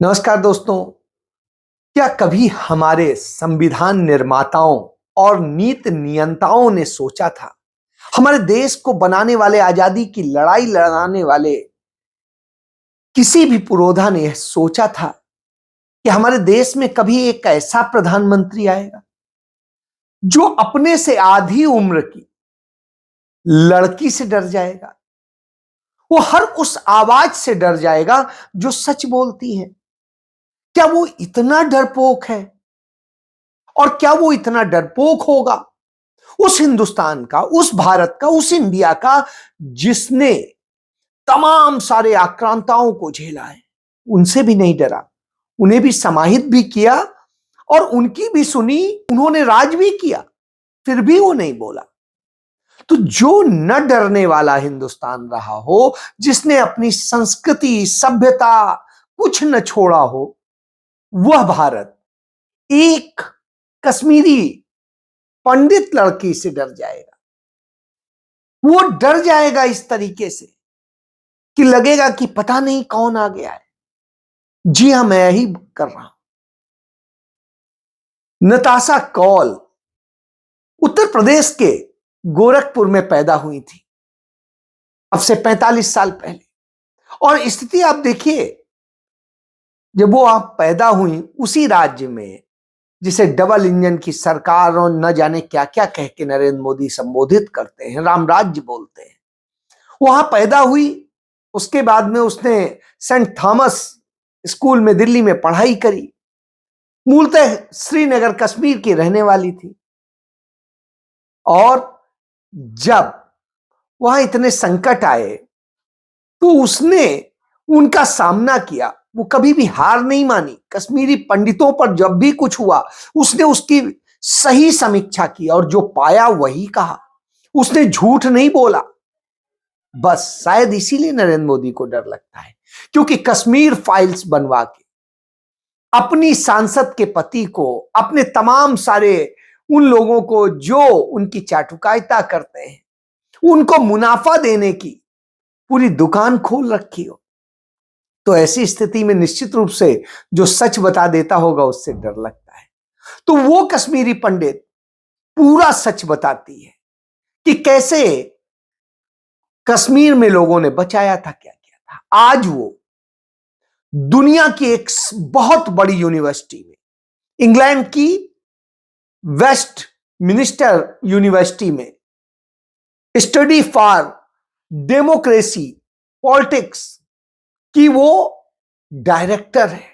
नमस्कार दोस्तों। क्या कभी हमारे संविधान निर्माताओं और नीति नियंताओं ने सोचा था, हमारे देश को बनाने वाले, आजादी की लड़ाई लड़ाने वाले किसी भी पुरोधा ने यह सोचा था कि हमारे देश में कभी एक ऐसा प्रधानमंत्री आएगा जो अपने से आधी उम्र की लड़की से डर जाएगा? वो हर उस आवाज से डर जाएगा जो सच बोलती है। क्या वो इतना डरपोक है? और क्या वो इतना डरपोक होगा उस हिंदुस्तान का, उस भारत का, उस इंडिया का जिसने तमाम सारे आक्रांताओं को झेला है? उनसे भी नहीं डरा, उन्हें भी समाहित भी किया और उनकी भी सुनी, उन्होंने राज भी किया, फिर भी वो नहीं बोला। तो जो न डरने वाला हिंदुस्तान रहा हो, जिसने अपनी संस्कृति, सभ्यता कुछ न छोड़ा हो, वह भारत एक कश्मीरी पंडित लड़की से डर जाएगा। वो डर जाएगा इस तरीके से कि लगेगा कि पता नहीं कौन आ गया है। जी हां, मैं ही कर रहा हूं। नताशा कौल उत्तर प्रदेश के गोरखपुर में पैदा हुई थी, अब से 45 साल पहले। और स्थिति आप देखिए, जब वो आप पैदा हुई उसी राज्य में जिसे डबल इंजन की सरकार और न जाने क्या क्या कह के नरेंद्र मोदी संबोधित करते हैं, राम राज्य बोलते हैं, वहां पैदा हुई। उसके बाद में उसने सेंट थॉमस स्कूल में दिल्ली में पढ़ाई करी। मूलतः श्रीनगर कश्मीर की रहने वाली थी। और जब वहां इतने संकट आए तो उसने उनका सामना किया। वो कभी भी हार नहीं मानी। कश्मीरी पंडितों पर जब भी कुछ हुआ, उसने उसकी सही समीक्षा की और जो पाया वही कहा। उसने झूठ नहीं बोला। बस शायद इसीलिए नरेंद्र मोदी को डर लगता है, क्योंकि कश्मीर फाइल्स बनवा के अपनी सांसद के पति को, अपने तमाम सारे उन लोगों को जो उनकी चाटुकारिता करते हैं, उनको मुनाफा देने की पूरी दुकान खोल रखी हो, तो ऐसी स्थिति में निश्चित रूप से जो सच बता देता होगा उससे डर लगता है। तो वो कश्मीरी पंडित पूरा सच बताती है कि कैसे कश्मीर में लोगों ने बचाया था, क्या किया था। आज वो दुनिया की एक बहुत बड़ी यूनिवर्सिटी में, इंग्लैंड की वेस्ट मिनिस्टर यूनिवर्सिटी में स्टडी फॉर डेमोक्रेसी पॉलिटिक्स की वो डायरेक्टर है।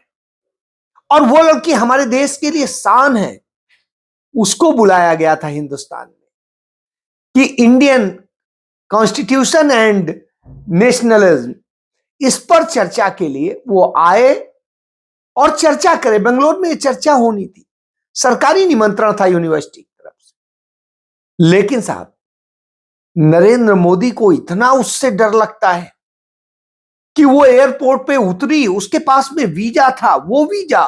और वो लड़की हमारे देश के लिए शान है। उसको बुलाया गया था हिंदुस्तान में कि इंडियन कॉन्स्टिट्यूशन एंड नेशनलिज्म, इस पर चर्चा के लिए वो आए और चर्चा करे। बेंगलोर में चर्चा होनी थी, सरकारी निमंत्रण था यूनिवर्सिटी की तरफ से। लेकिन साहब, नरेंद्र मोदी को इतना उससे डर लगता है कि वो एयरपोर्ट पे उतरी, उसके पास में वीजा था, वो वीजा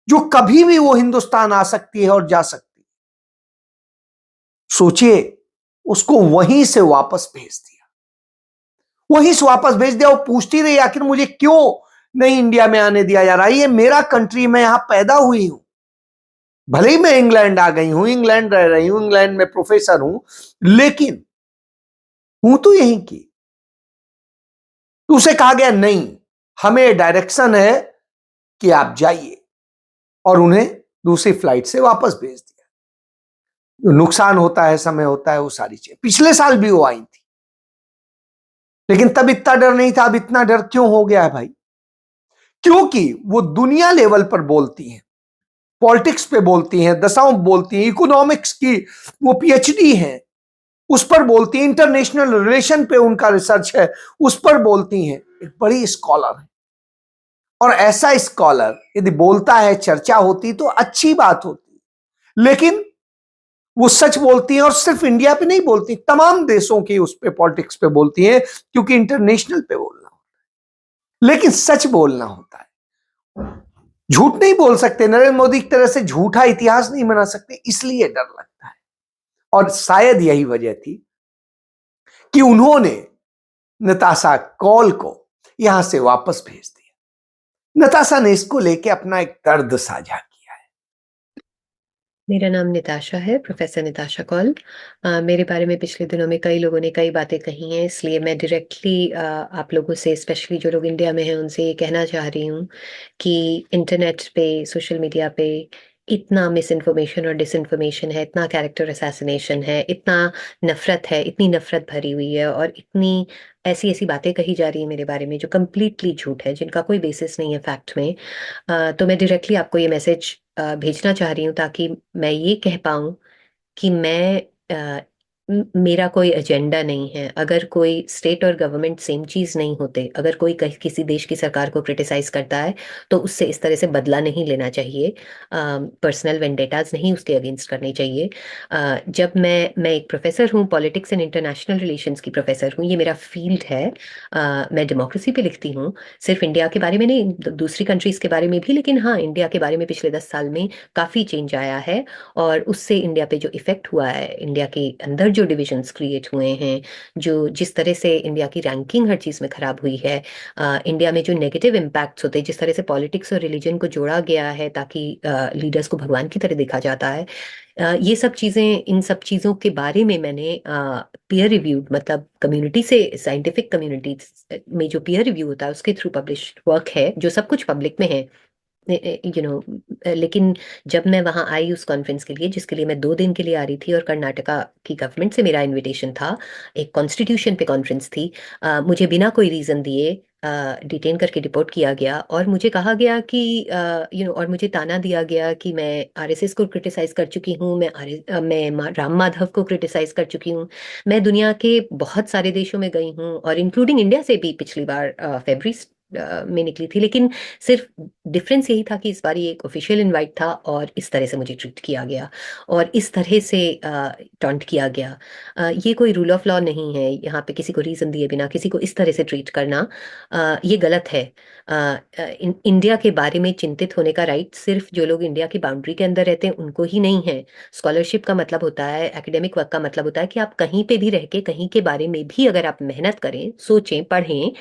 जो कभी भी वो हिंदुस्तान आ सकती है और जा सकती है। सोचिए, उसको वहीं से वापस भेज दिया। वहीं से वापस भेज दिया। वो पूछती रही आखिर मुझे क्यों नहीं इंडिया में आने दिया जा रहा है, ये मेरा कंट्री, मैं यहां पैदा हुई हूं। भले ही मैं इंग्लैंड आ गई हूं, इंग्लैंड रह रही हूं, इंग्लैंड में प्रोफेसर हूं, लेकिन हूं तो यहीं की। तो उसे कहा गया नहीं, हमें डायरेक्शन है कि आप जाइए, और उन्हें दूसरी फ्लाइट से वापस भेज दिया। जो नुकसान होता है, समय होता है, वो सारी चीजें। पिछले साल भी वो आई थी, लेकिन तब इतना डर नहीं था। अब इतना डर क्यों हो गया है भाई? क्योंकि वो दुनिया लेवल पर बोलती हैं, पॉलिटिक्स पे बोलती हैं, दशाओं बोलती हैं, इकोनॉमिक्स की वो पीएचडी है, उस पर बोलती हैं, इंटरनेशनल रिलेशन पे उनका रिसर्च है, उस पर बोलती हैं। एक बड़ी स्कॉलर है। और ऐसा स्कॉलर यदि बोलता है, चर्चा होती तो अच्छी बात होती, लेकिन वो सच बोलती हैं। और सिर्फ इंडिया पे नहीं बोलती, तमाम देशों की उस पे, पॉलिटिक्स पे बोलती हैं, क्योंकि इंटरनेशनल पे बोलना होता है। लेकिन सच बोलना होता है, झूठ नहीं बोल सकते। नरेंद्र मोदी की तरह से झूठा इतिहास नहीं बना सकते, इसलिए डर लगता है। और शायद यही वजह थी कि उन्होंने नताशा कौल को यहां से वापस भेज दिया। नताशा ने इसको लेके अपना एक दर्द साझा किया है। मेरा नाम निताशा है, प्रोफेसर निताशा कौल। मेरे बारे में पिछले दिनों में कई लोगों ने कई बातें कही हैं, इसलिए मैं डायरेक्टली आप लोगों से, स्पेशली जो लोग इंडिया में हैं, उनसे ये कहना चाह रही हूँ कि इंटरनेट पे, सोशल मीडिया पे इतना मिस इन्फॉर्मेशन और डिसइन्फॉर्मेशन है, इतना कैरेक्टर असैसिनेशन है, इतना नफरत है, इतनी नफरत भरी हुई है, और इतनी ऐसी ऐसी बातें कही जा रही है मेरे बारे में जो कम्प्लीटली झूठ है, जिनका कोई बेसिस नहीं है फैक्ट में। तो मैं डायरेक्टली आपको ये मैसेज भेजना चाह रही हूँ ताकि मैं ये कह पाऊँ कि मेरा कोई एजेंडा नहीं है। अगर कोई स्टेट और गवर्नमेंट सेम चीज नहीं होते, अगर कोई किसी देश की सरकार को क्रिटिसाइज करता है, तो उससे इस तरह से बदला नहीं लेना चाहिए। पर्सनल वेंडेटाज नहीं उसके अगेंस्ट करने चाहिए। जब मैं एक प्रोफेसर हूँ, पॉलिटिक्स एंड इंटरनेशनल रिलेशंस की प्रोफेसर हूँ, ये मेरा फील्ड है। मैं डेमोक्रेसी पे लिखती हूँ, सिर्फ इंडिया के बारे में नहीं, दूसरी कंट्रीज के बारे में भी, लेकिन हाँ, इंडिया के बारे में पिछले 10 साल में काफी चेंज आया है। और उससे इंडिया पे जो इफेक्ट हुआ है, इंडिया के अंदर जो डिविजन्स क्रिएट हुए हैं, जो जिस तरह से इंडिया की रैंकिंग हर चीज़ में खराब हुई है, इंडिया में जो नेगेटिव इम्पैक्ट्स होते हैं, जिस तरह से पॉलिटिक्स और रिलीजन को जोड़ा गया है ताकि लीडर्स को भगवान की तरह देखा जाता है, ये सब चीज़ें, इन सब चीज़ों के बारे में मैंने पीयर रिव्यूड, मतलब कम्युनिटी से, साइंटिफिक कम्युनिटी में जो पीयर रिव्यू होता है उसके थ्रू पब्लिश्ड वर्क है, जो सब कुछ पब्लिक में है। लेकिन जब मैं वहां आई उस कॉन्फ्रेंस के लिए, जिसके लिए मैं 2 दिन के लिए आ रही थी, और कर्नाटका की गवर्नमेंट से मेरा इनविटेशन था, एक कॉन्स्टिट्यूशन पे कॉन्फ्रेंस थी, मुझे बिना कोई रीजन दिए डिटेन करके डिपोर्ट किया गया, और मुझे कहा गया कि और मुझे ताना दिया गया कि मैं आरएसएस को क्रिटिसाइज कर चुकी हूँ, राम माधव को क्रिटिसाइज कर चुकी हूँ। मैं दुनिया के बहुत सारे देशों में गई हूँ, और इंक्लूडिंग इंडिया से भी पिछली बार फरवरी में निकली थी, लेकिन सिर्फ डिफरेंस यही था कि इस बार ये एक ऑफिशियल इनवाइट था, और इस तरह से मुझे ट्रीट किया गया, और इस तरह से टॉन्ट किया गया। ये कोई रूल ऑफ लॉ नहीं है, यहाँ पे किसी को रीजन दिए बिना किसी को इस तरह से ट्रीट करना ये गलत है। इंडिया के बारे में चिंतित होने का राइट सिर्फ जो लोग इंडिया की बाउंड्री के अंदर रहते हैं उनको ही नहीं है। स्कॉलरशिप का मतलब होता है, एकेडमिक वर्क का मतलब होता है कि आप कहीं पे भी रह के कहीं के बारे में भी अगर आप मेहनत करें, सोचें, पढ़ें,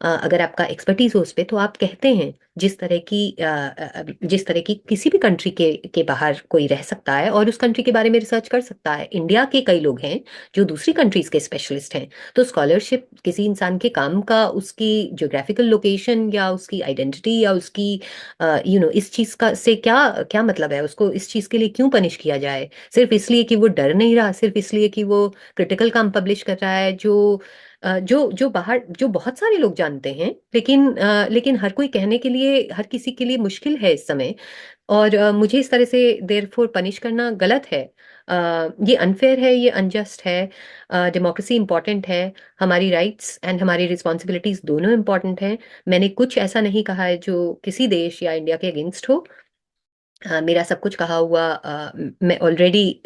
अगर आपका एक्सपर्टीज हो उस पे, तो आप कहते हैं जिस तरह की किसी भी कंट्री के बाहर कोई रह सकता है और उस कंट्री के बारे में रिसर्च कर सकता है। इंडिया के कई लोग हैं जो दूसरी कंट्रीज के स्पेशलिस्ट हैं। तो स्कॉलरशिप किसी इंसान के काम का, उसकी ज्योग्राफिकल लोकेशन या उसकी आइडेंटिटी या उसकी इस चीज का से क्या क्या मतलब है, उसको इस चीज के लिए क्यों पनिश किया जाए, सिर्फ इसलिए कि वो डर नहीं रहा, सिर्फ इसलिए कि वो क्रिटिकल काम पब्लिश कर रहा है, जो बाहर, जो बहुत सारे लोग जानते हैं, लेकिन हर कोई कहने के लिए, हर किसी के लिए मुश्किल है इस समय। और मुझे इस तरह से देयरफॉर पनिश करना गलत है। ये अनफेयर है, ये अनजस्ट है। डेमोक्रेसी इंपॉर्टेंट है, हमारी राइट्स एंड हमारी रिस्पॉन्सिबिलिटीज दोनों इंपॉर्टेंट हैं। मैंने कुछ ऐसा नहीं कहा है जो किसी देश या इंडिया के अगेंस्ट हो। मेरा सब कुछ कहा हुआ, मैं ऑलरेडी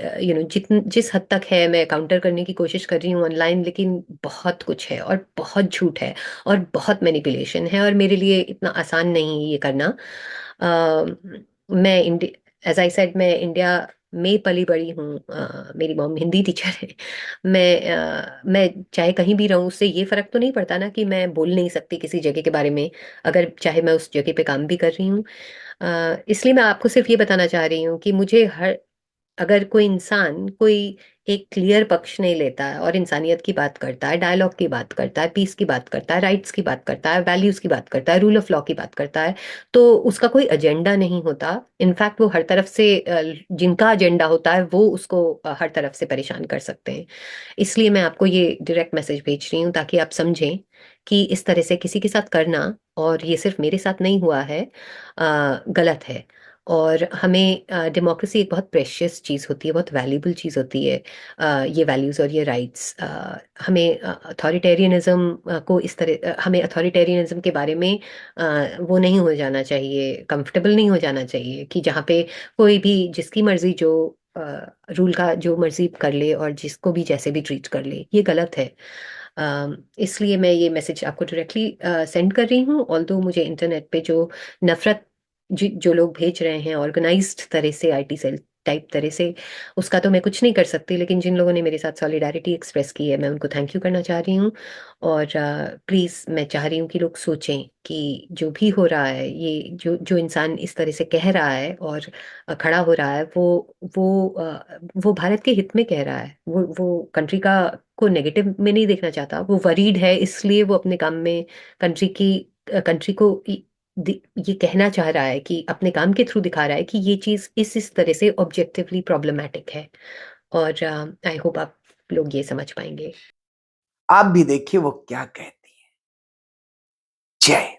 जिस हद तक है मैं काउंटर करने की कोशिश कर रही हूँ ऑनलाइन, लेकिन बहुत कुछ है और बहुत झूठ है और बहुत मैनिपुलेशन है, और मेरे लिए इतना आसान नहीं है ये करना। मैं इंडिया, एज आई सेड, मैं इंडिया में पली बड़ी हूँ। मेरी मॉम हिंदी टीचर है। मैं चाहे कहीं भी रहूँ, उससे ये फर्क तो नहीं पड़ता ना कि मैं बोल नहीं सकती किसी जगह के बारे में, अगर चाहे मैं उस जगह पे काम भी कर रही हूँ। इसलिए मैं आपको सिर्फ ये बताना चाह रही हूँ कि मुझे हर, अगर कोई इंसान कोई एक क्लियर पक्ष नहीं लेता है और इंसानियत की बात करता है, डायलॉग की बात करता है, पीस की बात करता है, राइट्स की बात करता है, वैल्यूज की बात करता है, रूल ऑफ लॉ की बात करता है, तो उसका कोई एजेंडा नहीं होता। इनफैक्ट वो हर तरफ से जिनका एजेंडा होता है वो उसको हर तरफ से परेशान कर सकते हैं। इसलिए मैं आपको ये डायरेक्ट मैसेज भेज रही हूँ ताकि आप समझें कि इस तरह से किसी के साथ करना, और ये सिर्फ मेरे साथ नहीं हुआ है, गलत है। और हमें, डेमोक्रेसी एक बहुत प्रेशियस चीज़ होती है, बहुत वैल्यूबल चीज़ होती है। ये वैल्यूज़ और ये राइट्स, हमें अथॉरिटेरियनिज्म को इस तरह, हमें अथॉरिटेरियनिज्म के बारे में वो नहीं हो जाना चाहिए, कंफर्टेबल नहीं हो जाना चाहिए कि जहाँ पे कोई भी जिसकी मर्जी जो रूल का जो मर्जी कर ले और जिसको भी जैसे भी ट्रीट कर ले, ये गलत है। इसलिए मैं ये मैसेज आपको डायरेक्टली सेंड कर रही हूँ। ऑल्दो मुझे इंटरनेट पे जो नफरत जो लोग भेज रहे हैं ऑर्गेनाइज्ड तरह से, आईटी सेल टाइप तरह से, उसका तो मैं कुछ नहीं कर सकती, लेकिन जिन लोगों ने मेरे साथ सॉलिडारिटी एक्सप्रेस की है, मैं उनको थैंक यू करना चाह रही हूँ। और प्लीज़ मैं चाह रही हूँ कि लोग सोचें कि जो भी हो रहा है, ये जो जो इंसान इस तरह से कह रहा है और खड़ा हो रहा है, वो भारत के हित में कह रहा है। वो कंट्री का को नेगेटिव में नहीं देखना चाहता, वो वरीड है, इसलिए वो अपने काम में कंट्री को ये कहना चाह रहा है कि अपने काम के थ्रू दिखा रहा है कि ये चीज़ इस तरह से ऑब्जेक्टिवली प्रॉब्लमैटिक है। और आई होप आप लोग ये समझ पाएंगे। आप भी देखिए वो क्या कहती है। जय